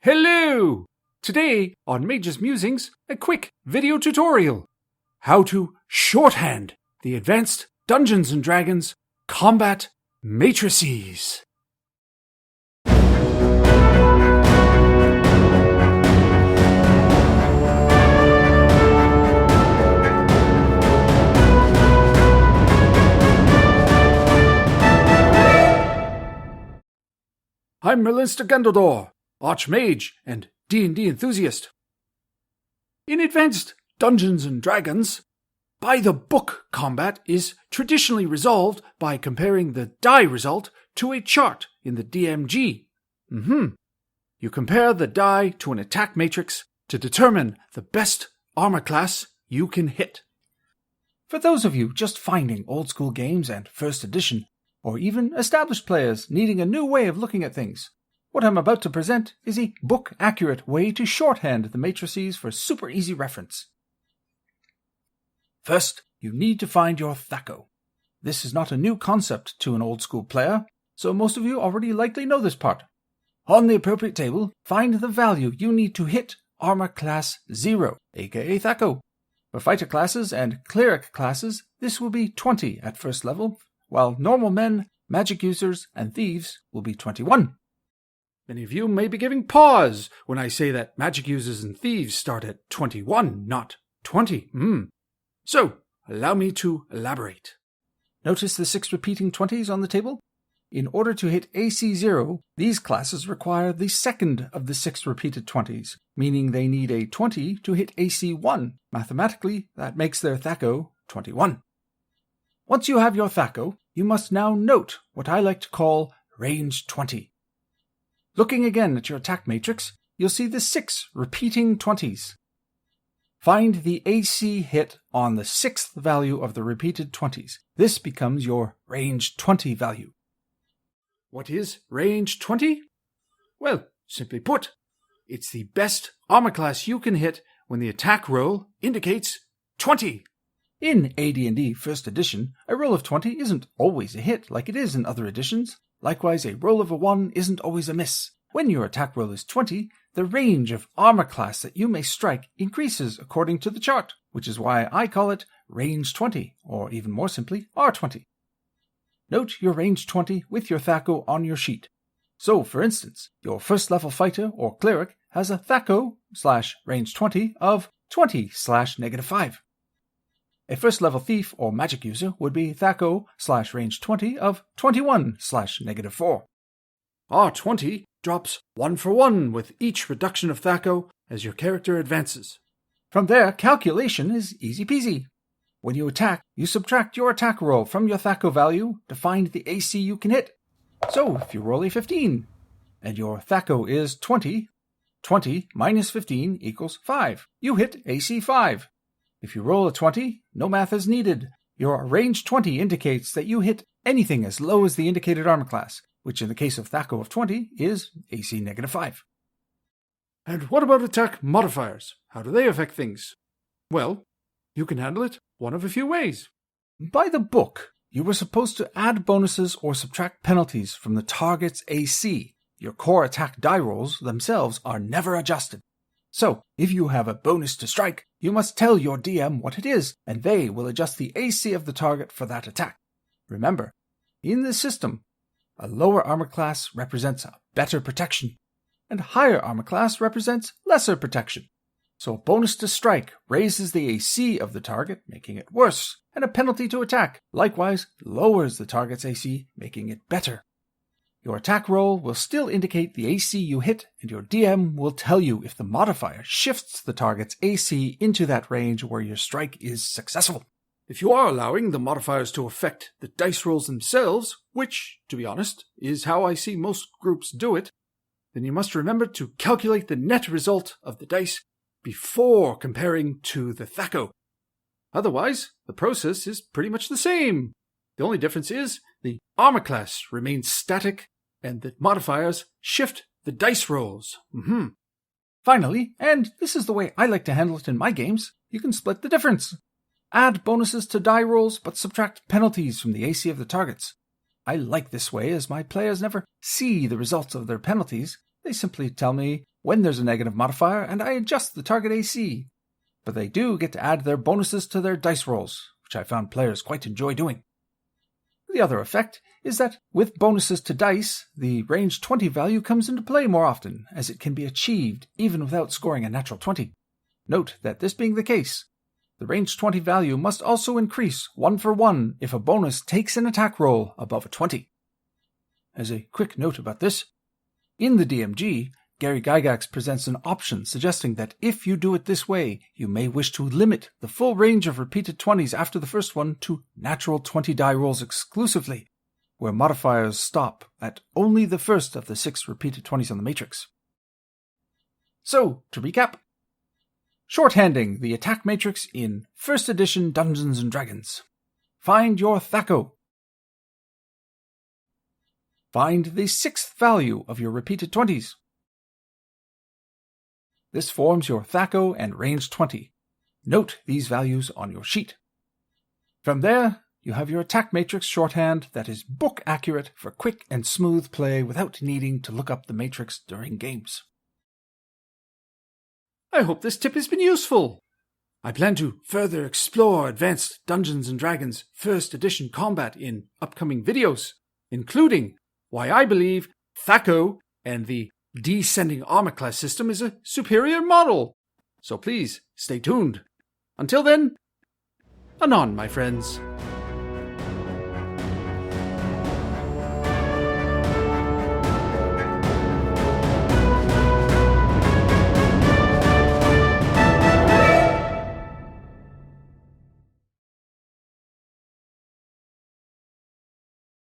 Hello! Today on Mage's Musings, a quick video tutorial. How to shorthand the advanced Dungeons & Dragons combat matrices. I'm Merlinstergandaldore, Archmage and D&D enthusiast. In advanced Dungeons & Dragons, by-the-book combat is traditionally resolved by comparing the die result to a chart in the DMG. You compare the die to an attack matrix to determine the best armor class you can hit. For those of you just finding old-school games and first edition, or even established players needing a new way of looking at things, what I'm about to present is a book-accurate way to shorthand the matrices for super easy reference. First, you need to find your thako. This is not a new concept to an old-school player, so most of you already likely know this part. On the appropriate table, find the value you need to hit armor class 0, aka thako. For fighter classes and cleric classes, this will be 20 at first level, while normal men, magic users, and thieves will be 21. Many of you may be giving pause when I say that magic users and thieves start at 21, not 20. So, allow me to elaborate. Notice the 6 repeating 20s on the table? In order to hit AC 0, these classes require the second of the 6 repeated 20s, meaning they need a 20 to hit AC 1. Mathematically, that makes their thako 21. Once you have your thako, you must now note what I like to call range 20. Looking again at your attack matrix, you'll see the 6 repeating 20s. Find the AC hit on the 6th value of the repeated 20s. This becomes your range 20 value. What is range 20? Well, simply put, it's the best armor class you can hit when the attack roll indicates 20. In AD&D First Edition, a roll of 20 isn't always a hit like it is in other editions. Likewise, a roll of a 1 isn't always a miss. When your attack roll is 20, the range of armor class that you may strike increases according to the chart, which is why I call it range 20, or even more simply, R20. Note your range 20 with your thako on your sheet. So, for instance, your first level fighter or cleric has a thako/range 20 of 20/-5. A first level thief or magic user would be thako/range 20 of 21/-4. R20 drops 1 for 1 with each reduction of thako as your character advances. From there, calculation is easy peasy. When you attack, you subtract your attack roll from your thako value to find the AC you can hit. So, if you roll a 15, and your thako is 20, 20 minus 15 equals 5. You hit AC 5. If you roll a 20, no math is needed. Your range 20 indicates that you hit anything as low as the indicated armor class, which in the case of thako of 20 is AC -5. And what about attack modifiers? How do they affect things? Well, you can handle it one of a few ways. By the book, you were supposed to add bonuses or subtract penalties from the target's AC. Your core attack die rolls themselves are never adjusted. So, if you have a bonus to strike, you must tell your DM what it is, and they will adjust the AC of the target for that attack. Remember, in this system, a lower armor class represents a better protection, and higher armor class represents lesser protection. So a bonus to strike raises the AC of the target, making it worse, and a penalty to attack likewise lowers the target's AC, making it better. Your attack roll will still indicate the AC you hit, and your DM will tell you if the modifier shifts the target's AC into that range where your strike is successful. If you are allowing the modifiers to affect the dice rolls themselves, which, to be honest, is how I see most groups do it, then you must remember to calculate the net result of the dice before comparing to the thako. Otherwise, the process is pretty much the same. The only difference is the armor class remains static and the modifiers shift the dice rolls. Finally, and this is the way I like to handle it in my games, you can split the difference. Add bonuses to die rolls, but subtract penalties from the AC of the targets. I like this way as my players never see the results of their penalties. They simply tell me when there's a negative modifier and I adjust the target AC. But they do get to add their bonuses to their dice rolls, which I found players quite enjoy doing. The other effect is that with bonuses to dice, the range 20 value comes into play more often, as it can be achieved even without scoring a natural 20. Note that this being the case, the range 20 value must also increase 1 for 1 if a bonus takes an attack roll above a 20. As a quick note about this, in the DMG, Gary Gygax presents an option suggesting that if you do it this way, you may wish to limit the full range of repeated 20s after the first one to natural 20 die rolls exclusively, where modifiers stop at only the first of the 6 repeated 20s on the matrix. So, to recap, shorthanding the attack matrix in 1st edition Dungeons & Dragons. Find your thako. Find the 6th value of your repeated 20s. This forms your thako and range 20. Note these values on your sheet. From there, you have your attack matrix shorthand that is book accurate for quick and smooth play without needing to look up the matrix during games. I hope this tip has been useful. I plan to further explore advanced Dungeons & Dragons 1st edition combat in upcoming videos, including why I believe thako and the descending armor class system is a superior model. So please, stay tuned. Until then, anon, my friends.